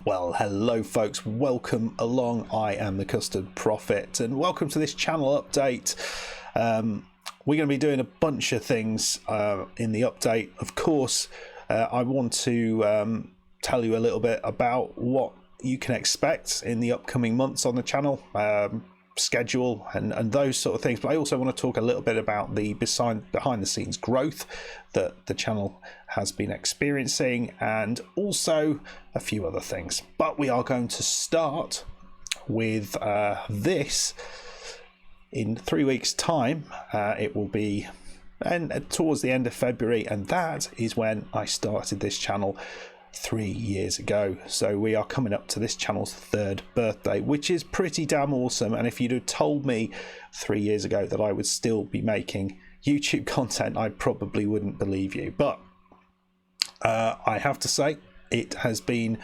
Well, hello folks, welcome along. I am the Custard Prophet and welcome to this channel update. We're going to be doing a bunch of things in the update. Of course, I want to tell you a little bit about what you can expect in the upcoming months on the channel, schedule and those sort of things. But I also want to talk a little bit about the behind the scenes growth that the channel has been experiencing, and also a few other things. But we are going to start with this in 3 weeks time. It will be towards the end of February, and that is when I started this channel 3 years ago. So we are coming up to this channel's third birthday, which is pretty damn awesome. And if you'd have told me 3 years ago that I would still be making YouTube content, I probably wouldn't believe you. But I have to say, it has been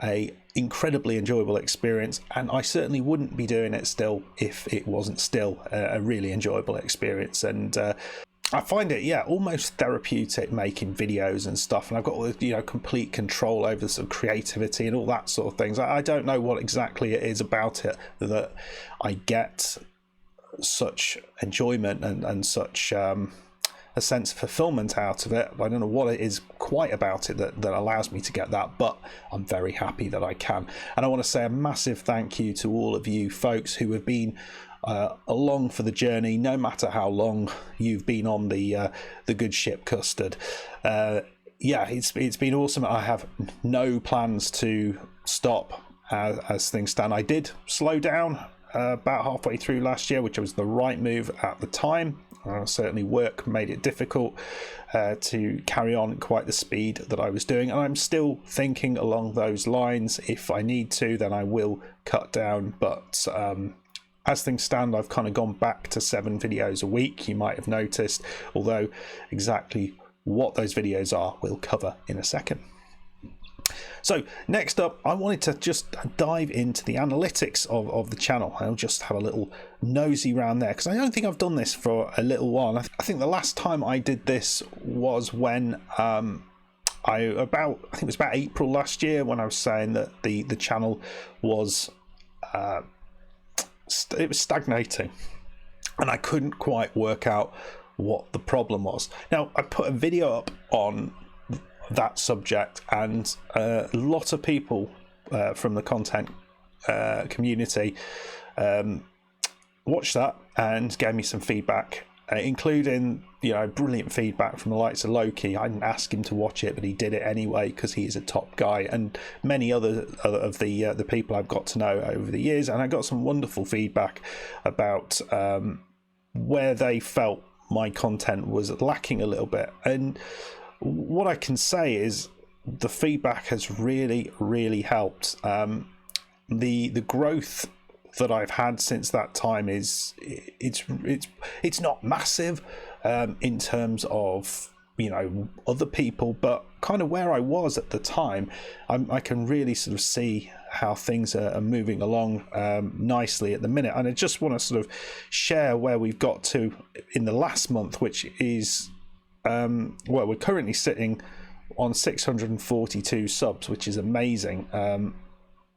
a incredibly enjoyable experience, and I certainly wouldn't be doing it still if it wasn't still a really enjoyable experience. And I find it, almost therapeutic making videos and stuff, and I've got complete control over the sort of creativity and all that sort of things. I don't know what exactly it is about it that I get such enjoyment and such a sense of fulfillment out of it. I don't know what it is quite about it that allows me to get that, but I'm very happy that I can. And I want to say a massive thank you to all of you folks who have been along for the journey, no matter how long you've been on the good ship Custard. It's been awesome. I have no plans to stop as things stand. I did slow down about halfway through last year, which was the right move at the time. Certainly work made it difficult to carry on at quite the speed that I was doing, and I'm still thinking along those lines. If I need to, then I will cut down, but as things stand, I've kind of gone back to 7 videos a week, you might have noticed, although exactly what those videos are we'll cover in a second. So next up, I wanted to just dive into the analytics of the channel. I'll just have a little nosy round there, because I don't think I've done this for a little while. I think the last time I did this was when I think it was about April last year, when I was saying that the channel was it was stagnating, and I couldn't quite work out what the problem was. Now, I put a video up on that subject, and a lot of people from the content community watched that and gave me some feedback, including brilliant feedback from the likes of Loki. I didn't ask him to watch it, but he did it anyway because he is a top guy, and many other of the people I've got to know over the years. And I got some wonderful feedback about where they felt my content was lacking a little bit. And what I can say is the feedback has really helped. The growth that I've had since that time is it's not massive in terms of other people, but kind of where I was at the time, I can really sort of see how things are moving along nicely at the minute. And I just want to sort of share where we've got to in the last month, which is well, we're currently sitting on 642 subs, which is amazing.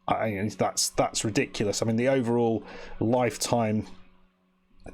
That's ridiculous. I mean, the overall lifetime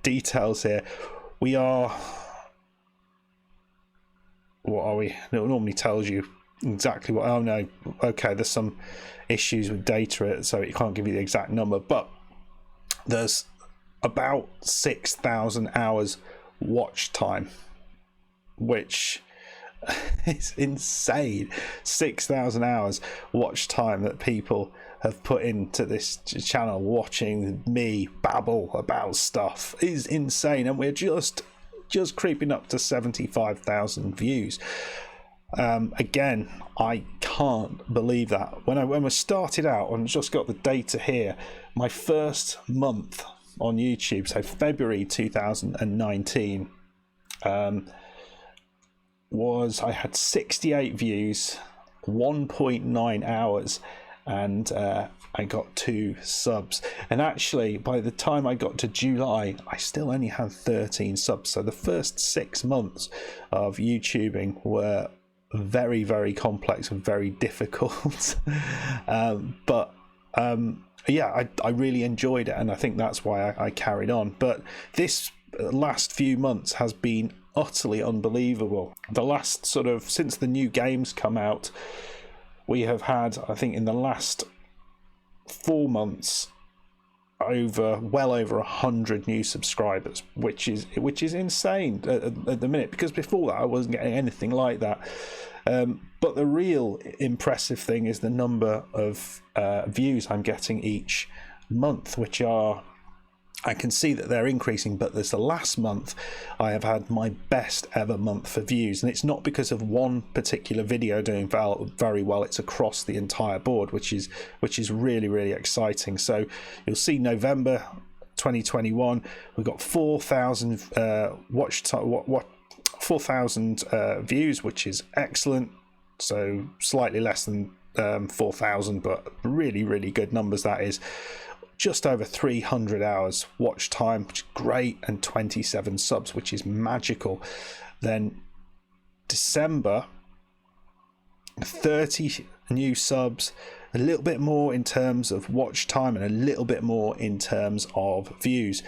details here, we are, what are we? It normally tells you exactly what. Oh no, okay, there's some issues with data, so it can't give you the exact number, but there's about 6,000 hours watch time, which is insane. 6,000 hours watch time that people have put into this channel watching me babble about stuff is insane, and we're just creeping up to 75,000 views. Again, I can't believe that. When we started out, and just got the data here, my first month on YouTube, so February 2019, I had 68 views, 1.9 hours, and I got 2 subs. And actually, by the time I got to July, I still only had 13 subs. So the first 6 months of YouTubing were very, very complex and very difficult. Yeah, I really enjoyed it, and I think that's why I carried on. But this last few months has been utterly unbelievable. The last sort of, since the new games come out, we have had, I think in the last 4 months, well over 100 new subscribers, which is insane at the minute, because before that I wasn't getting anything like that. But the real impressive thing is the number of views I'm getting each month, which are, I can see that they're increasing, but there's the last month I have had my best ever month for views, and it's not because of one particular video doing very well, it's across the entire board, which is really, really exciting. So you'll see November 2021 we've got 4,000 4,000 views, which is excellent. So slightly less than 4,000, but really, really good numbers. That is just over 300 hours watch time, which is great, and 27 subs, which is magical. Then December, 30 new subs, a little bit more in terms of watch time and a little bit more in terms of views.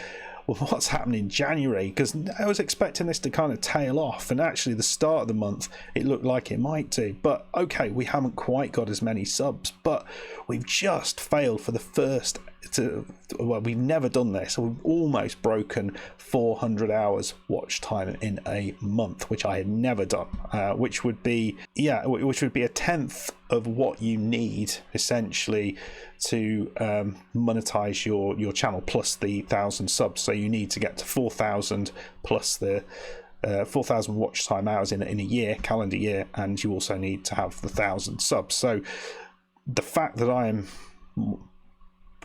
Well, what's happened in January? Because I was expecting this to kind of tail off, and actually the start of the month it looked like it might do. But okay, we haven't quite got as many subs, but we've just failed for the first well, we've never done this. We've almost broken 400 hours watch time in a month, which I had never done, which would be a tenth of what you need essentially to monetize your channel, plus the 1,000 subs. So you need to get to 4,000 plus the 4,000 watch time hours in a year, calendar year, and you also need to have the 1,000 subs. So the fact that I am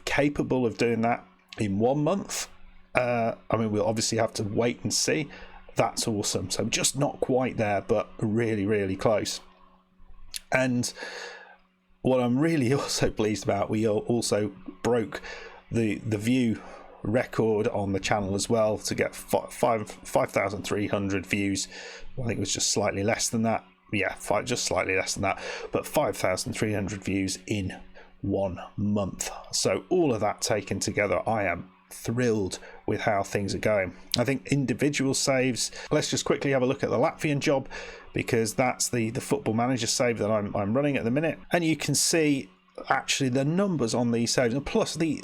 capable of doing that in 1 month, I mean, we'll obviously have to wait and see. That's awesome. So just not quite there, but really, really close. And what I'm really also pleased about, we also broke the view record on the channel as well, to get 5,300 views. I think it was just slightly less than that. Yeah, just slightly less than that, but 5,300 views in 1 month. So all of that taken together, I am thrilled with how things are going. I think individual saves, let's just quickly have a look at the Latvian job, because that's the football manager save that I'm running at the minute, and you can see actually the numbers on these saves, and plus the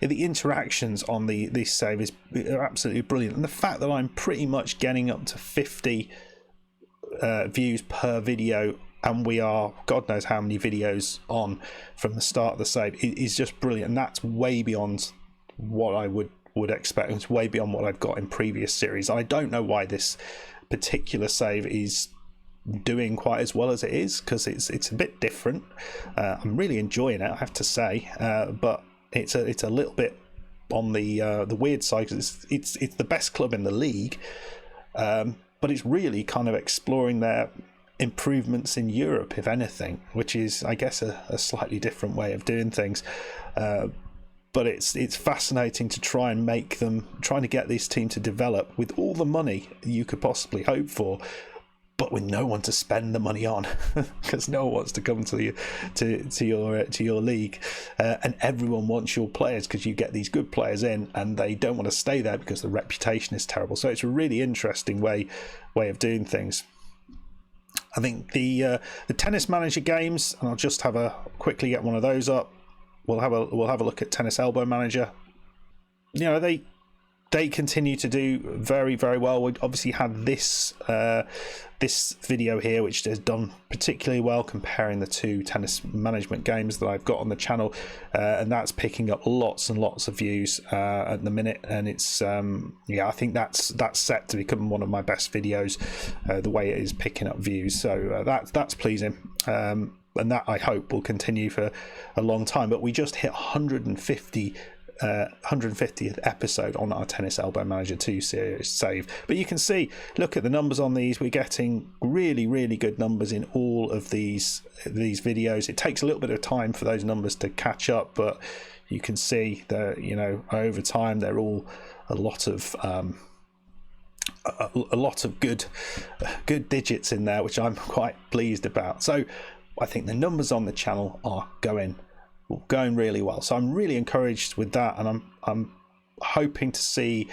interactions on this save are absolutely brilliant. And the fact that I'm pretty much getting up to 50 views per video, and we are God knows how many videos on from the start of the save, is just brilliant. And that's way beyond what I would expect. It's way beyond what I've got in previous series. I don't know why this particular save is doing quite as well as it is, because it's a bit different. I'm really enjoying it, I have to say, but it's a little bit on the weird side, because it's the best club in the league, but it's really kind of exploring their improvements in Europe, if anything, which is, I guess, a slightly different way of doing things. But it's fascinating to trying to get this team to develop with all the money you could possibly hope for, but with no one to spend the money on, because no one wants to come to your league, and everyone wants your players, because you get these good players in, and they don't want to stay there because the reputation is terrible. So it's a really interesting way of doing things. I think the tennis manager games, and I'll just quickly get one of those up. We'll have a look at Tennis Elbow Manager. You know, they continue to do very, very well. We obviously had this video here, which has done particularly well, comparing the two tennis management games that I've got on the channel, and that's picking up lots and lots of views at the minute. And it's I think that's set to become one of my best videos, the way it is picking up views. So that's pleasing. And that, I hope, will continue for a long time. But we just hit 150th episode on our Tennis Elbow Manager 2 series save. But you can see, look at the numbers on these. We're getting really, really good numbers in all of these videos. It takes a little bit of time for those numbers to catch up, but you can see that, you know, over time they're all a lot of a lot of good digits in there, which I'm quite pleased about. So I think the numbers on the channel are going really well. So I'm really encouraged with that, and I'm hoping to see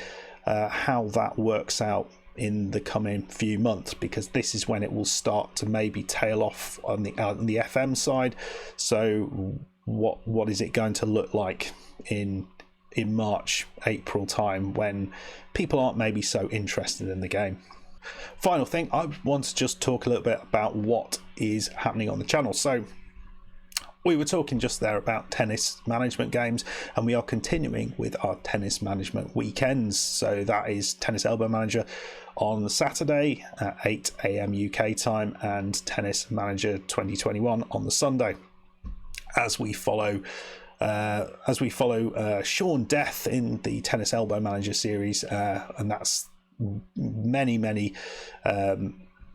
how that works out in the coming few months, because this is when it will start to maybe tail off on the FM side. So what is it going to look like in March, April time, when people aren't maybe so interested in the game? Final thing, I want to just talk a little bit about what is happening on the channel. So we were talking just there about tennis management games, and we are continuing with our tennis management weekends. So that is Tennis Elbow Manager on Saturday at 8 AM UK time, and Tennis Manager 2021 on the Sunday, as we follow Sean Death in the Tennis Elbow Manager series, and that's many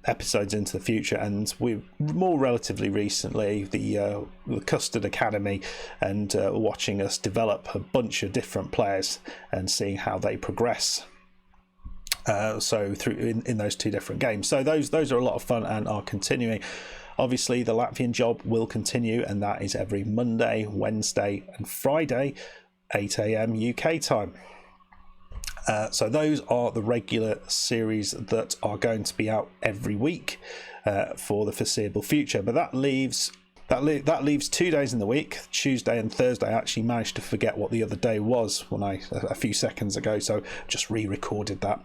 episodes into the future. And we're more relatively recently the Custard Academy, and watching us develop a bunch of different players and seeing how they progress. So through in those two different games. So those are a lot of fun and are continuing. Obviously, the Latvian job will continue, and that is every Monday, Wednesday and Friday, 8 AM UK time. So those are the regular series that are going to be out every week for the foreseeable future. But that leaves 2 days in the week, Tuesday and Thursday. I actually managed to forget what the other day was a few seconds ago, so just re-recorded that.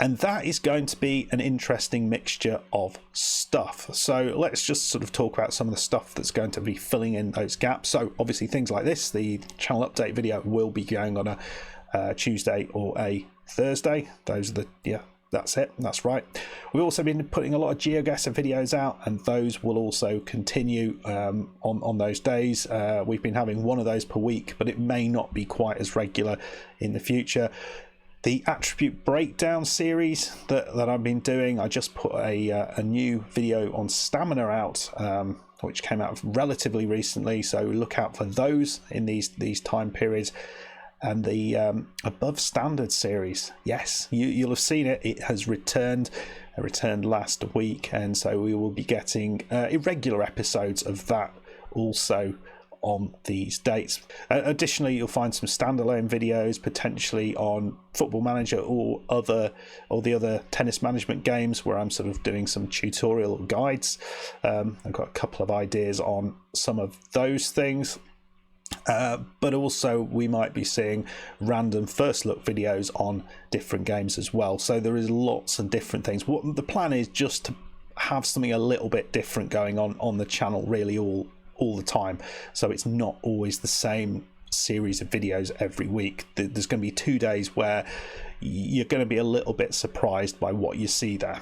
And that is going to be an interesting mixture of stuff. So let's just sort of talk about some of the stuff that's going to be filling in those gaps. So obviously things like this, the channel update video will be going on a Tuesday or a Thursday. Those are that's it, that's right. We've also been putting a lot of GeoGuessr videos out, and those will also continue on those days. We've been having one of those per week, but it may not be quite as regular in the future. The attribute breakdown series that I've been doing, I just put a new video on stamina out, which came out relatively recently, so look out for those in these time periods. And the above standard series, yes, you'll have seen it. It has returned last week, and so we will be getting irregular episodes of that also on these dates. Additionally, you'll find some standalone videos potentially on Football Manager or the other tennis management games, where I'm sort of doing some tutorial guides. I've got a couple of ideas on some of those things. But also we might be seeing random first look videos on different games as well. So there is lots of different things. What the plan is, just to have something a little bit different going on the channel really all the time, so it's not always the same series of videos every week. There's going to be 2 days where you're going to be a little bit surprised by what you see there.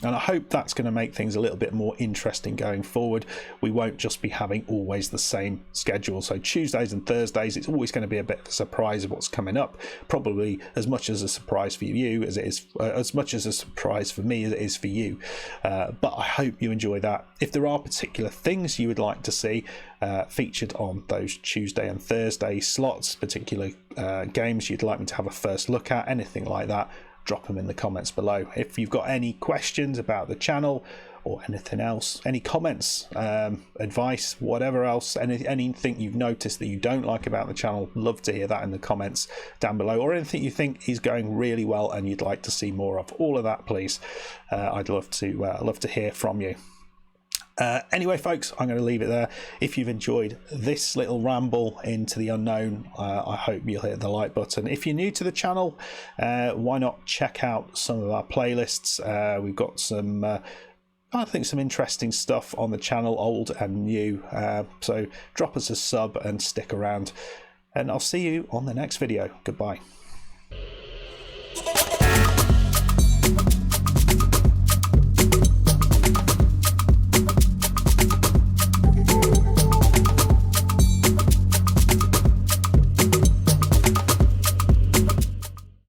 And I hope that's going to make things a little bit more interesting going forward. We won't just be having always the same schedule. So Tuesdays and Thursdays, it's always going to be a bit of a surprise of what's coming up. Probably as much as a surprise for you as it is, as much as a surprise for me as it is for you. But I hope you enjoy that. If there are particular things you would like to see featured on those Tuesday and Thursday slots, particular games you'd like me to have a first look at, anything like that, drop them in the comments below. If you've got any questions about the channel or anything else, any comments, advice, whatever else, anything you've noticed that you don't like about the channel, love to hear that in the comments down below, or anything you think is going really well and you'd like to see more of. All of that, please. I'd love to hear from you. Anyway, folks, I'm going to leave it there. If you've enjoyed this little ramble into the unknown, I hope you'll hit the like button. If you're new to the channel, why not check out some of our playlists? We've got some, I think, some interesting stuff on the channel, old and new. So drop us a sub and stick around. And I'll see you on the next video. Goodbye.